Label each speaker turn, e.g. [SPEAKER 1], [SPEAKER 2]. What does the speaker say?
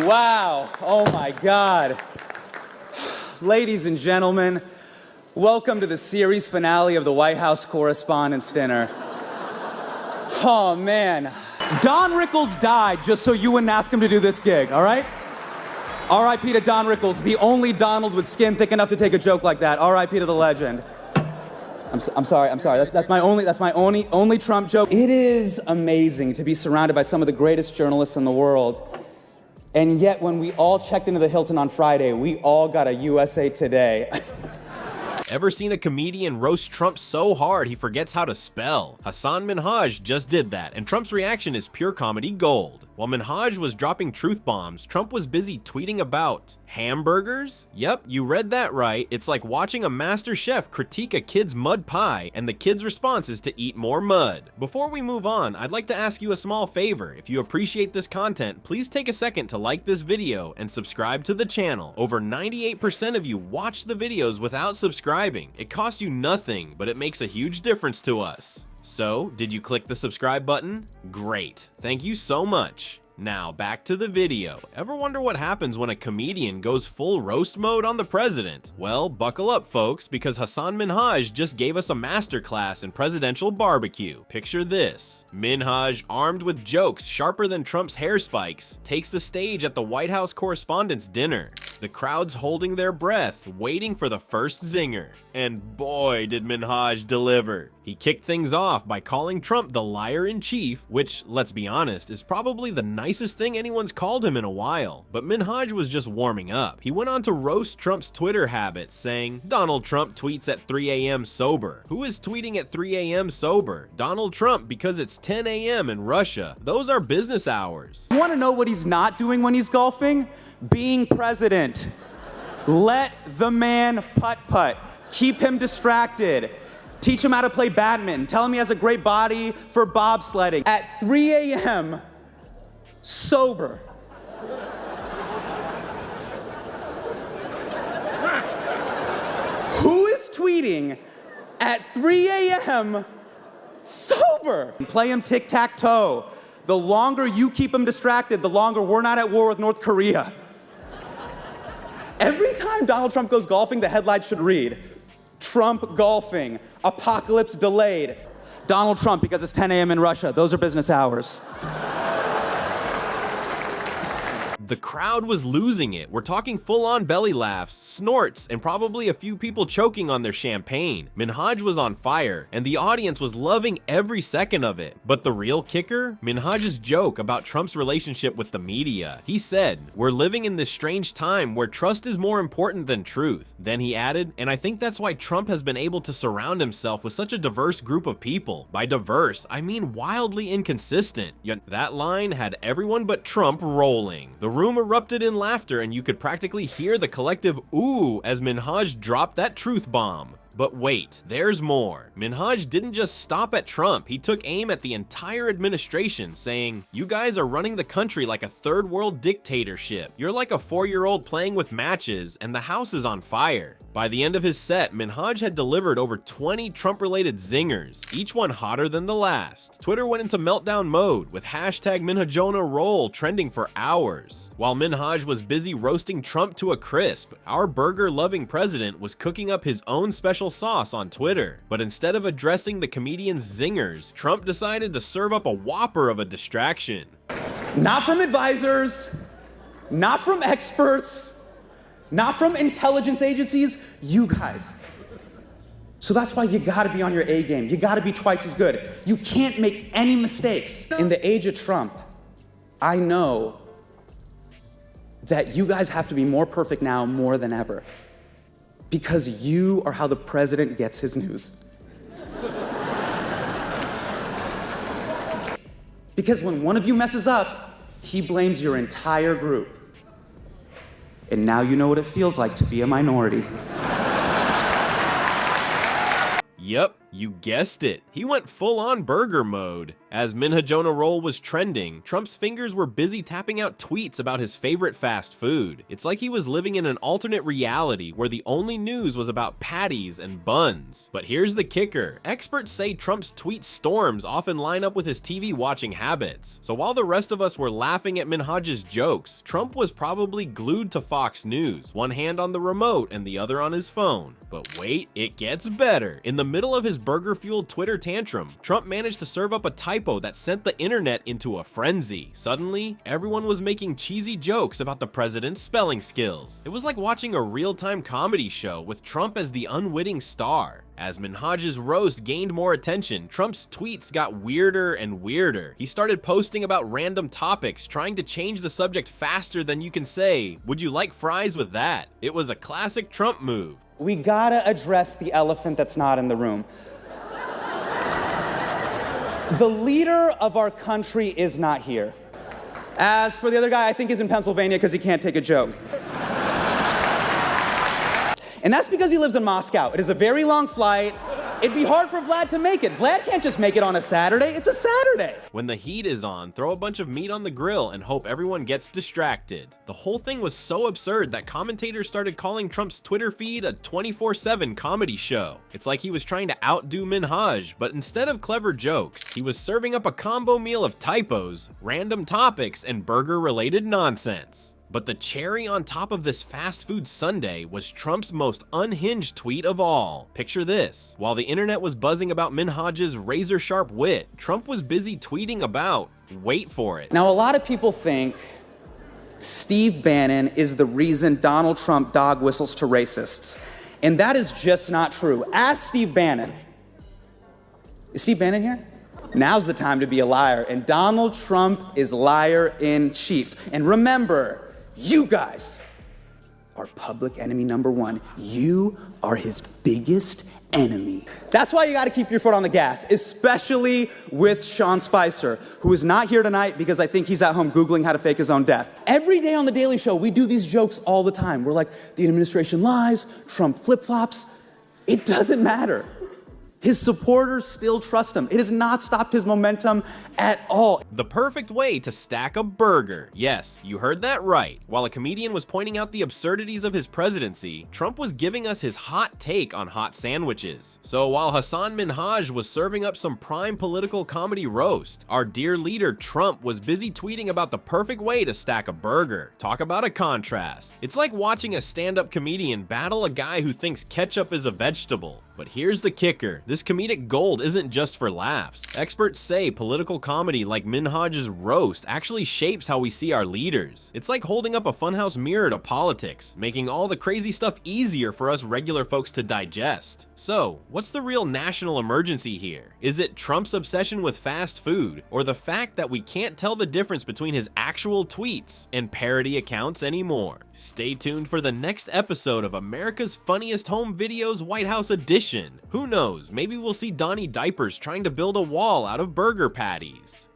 [SPEAKER 1] Wow. Oh my God. Ladies and gentlemen, welcome to the series finale of the White House Correspondents' Dinner. Oh man. Don Rickles died just so you wouldn't ask him to do this gig, all right? R.I.P. to Don Rickles, the only Donald with skin thick enough to take a joke like that. R.I.P. to the legend. I'm sorry. That's my only Trump joke. It is amazing to be surrounded by some of the greatest journalists in the world. And yet, when we all checked into the Hilton on Friday, we all got a USA Today.
[SPEAKER 2] Ever seen a comedian roast Trump so hard he forgets how to spell? Hasan Minhaj just did that, and Trump's reaction is pure comedy gold. While Minhaj was dropping truth bombs, Trump was busy tweeting about hamburgers? Yep, you read that right. It's like watching a master chef critique a kid's mud pie, and the kid's response is to eat more mud. Before we move on, I'd like to ask you a small favor. If you appreciate this content, please take a second to like this video and subscribe to the channel. Over 98% of you watch the videos without subscribing. It costs you nothing, but it makes a huge difference to us. So, did you click the subscribe button? Great. Thank you so much. Now, back to the video. Ever wonder what happens when a comedian goes full roast mode on the president? Well, buckle up, folks, because Hasan Minhaj just gave us a masterclass in presidential barbecue. Picture this. Minhaj, armed with jokes sharper than Trump's hair spikes, takes the stage at the White House Correspondents' Dinner. The crowd's holding their breath, waiting for the first zinger. And boy, did Minhaj deliver. He kicked things off by calling Trump the liar-in-chief, which, let's be honest, is probably the nicest thing anyone's called him in a while. But Minhaj was just warming up. He went on to roast Trump's Twitter habits, saying, Donald Trump tweets at 3 a.m. sober. Who is tweeting at 3 a.m. sober? Donald Trump, because it's 10 a.m. in Russia. Those are business hours.
[SPEAKER 1] You want to know what he's not doing when he's golfing? Being president. Let the man putt-putt. Keep him distracted. Teach him how to play badminton. Tell him he has a great body for bobsledding. At 3 a.m., sober. Who is tweeting at 3 a.m. sober? Play him tic-tac-toe. The longer you keep him distracted, the longer we're not at war with North Korea. Every time Donald Trump goes golfing, the headline should read, Trump golfing, apocalypse delayed. Donald Trump, because it's 10 a.m. in Russia. Those are business hours.
[SPEAKER 2] The crowd was losing it. We're talking full-on belly laughs, snorts, and probably a few people choking on their champagne. Minhaj was on fire, and the audience was loving every second of it. But the real kicker? Minhaj's joke about Trump's relationship with the media. He said, "We're living in this strange time where trust is more important than truth." Then he added, and I think that's why Trump has been able to surround himself with such a diverse group of people. By diverse, I mean wildly inconsistent. Yet that line had everyone but Trump rolling. The room erupted in laughter, and you could practically hear the collective ooh as Minhaj dropped that truth bomb. But wait, there's more. Minhaj didn't just stop at Trump, he took aim at the entire administration, saying, "You guys are running the country like a third world dictatorship. You're like a 4-year-old playing with matches, and the house is on fire." By the end of his set, Minhaj had delivered over 20 Trump-related zingers, each one hotter than the last. Twitter went into meltdown mode, with hashtag #MinhajonaRoll trending for hours. While Minhaj was busy roasting Trump to a crisp, our burger-loving president was cooking up his own special sauce on Twitter. But instead of addressing the comedian's zingers, Trump decided to serve up a whopper of a distraction.
[SPEAKER 1] Not from advisors, not from experts, not from intelligence agencies, you guys. So that's why you gotta be on your A game. You gotta be twice as good. You can't make any mistakes. In the age of Trump, I know that you guys have to be more perfect now more than ever. Because you are how the president gets his news. Because when one of you messes up, he blames your entire group. And now you know what it feels like to be a minority.
[SPEAKER 2] Yep. You guessed it, he went full-on burger mode. As Minhaj on a roll was trending, Trump's fingers were busy tapping out tweets about his favorite fast food. It's like he was living in an alternate reality where the only news was about patties and buns. But here's the kicker. Experts say Trump's tweet storms often line up with his TV watching habits. So while the rest of us were laughing at Minhaj's jokes, Trump was probably glued to Fox News, one hand on the remote and the other on his phone. But wait, it gets better. In the middle of his burger-fueled Twitter tantrum, Trump managed to serve up a typo that sent the internet into a frenzy. Suddenly, everyone was making cheesy jokes about the president's spelling skills. It was like watching a real-time comedy show with Trump as the unwitting star. As Minhaj's roast gained more attention, Trump's tweets got weirder and weirder. He started posting about random topics, trying to change the subject faster than you can say, "Would you like fries with that?" It was a classic Trump move.
[SPEAKER 1] We gotta address the elephant that's not in the room. The leader of our country is not here. As for the other guy, I think he's in Pennsylvania because he can't take a joke. And that's because he lives in Moscow. It is a very long flight. It'd be hard for Vlad to make it. Vlad can't just make it on a Saturday. It's a Saturday.
[SPEAKER 2] When the heat is on, throw a bunch of meat on the grill and hope everyone gets distracted. The whole thing was so absurd that commentators started calling Trump's Twitter feed a 24/7 comedy show. It's like he was trying to outdo Minhaj, but instead of clever jokes, he was serving up a combo meal of typos, random topics, and burger-related nonsense. But the cherry on top of this fast food sundae was Trump's most unhinged tweet of all. Picture this. While the internet was buzzing about Minhaj's razor-sharp wit, Trump was busy tweeting about, wait for it.
[SPEAKER 1] Now, a lot of people think Steve Bannon is the reason Donald Trump dog whistles to racists. And that is just not true. Ask Steve Bannon. Is Steve Bannon here? Now's the time to be a liar. And Donald Trump is liar in chief. And remember, you guys are public enemy number one. You are his biggest enemy. That's why you gotta keep your foot on the gas, especially with Sean Spicer, who is not here tonight because I think he's at home Googling how to fake his own death. Every day on The Daily Show, we do these jokes all the time. We're like, the administration lies, Trump flip-flops. It doesn't matter. His supporters still trust him. It has not stopped his momentum at all.
[SPEAKER 2] The perfect way to stack a burger. Yes, you heard that right. While a comedian was pointing out the absurdities of his presidency, Trump was giving us his hot take on hot sandwiches. So while Hasan Minhaj was serving up some prime political comedy roast, our dear leader Trump was busy tweeting about the perfect way to stack a burger. Talk about a contrast. It's like watching a stand-up comedian battle a guy who thinks ketchup is a vegetable. But here's the kicker. This comedic gold isn't just for laughs. Experts say political comedy like Minhaj's roast actually shapes how we see our leaders. It's like holding up a funhouse mirror to politics, making all the crazy stuff easier for us regular folks to digest. So, what's the real national emergency here? Is it Trump's obsession with fast food, or the fact that we can't tell the difference between his actual tweets and parody accounts anymore? Stay tuned for the next episode of America's Funniest Home Videos White House Edition. Who knows, maybe we'll see Donnie Diapers trying to build a wall out of burger patties.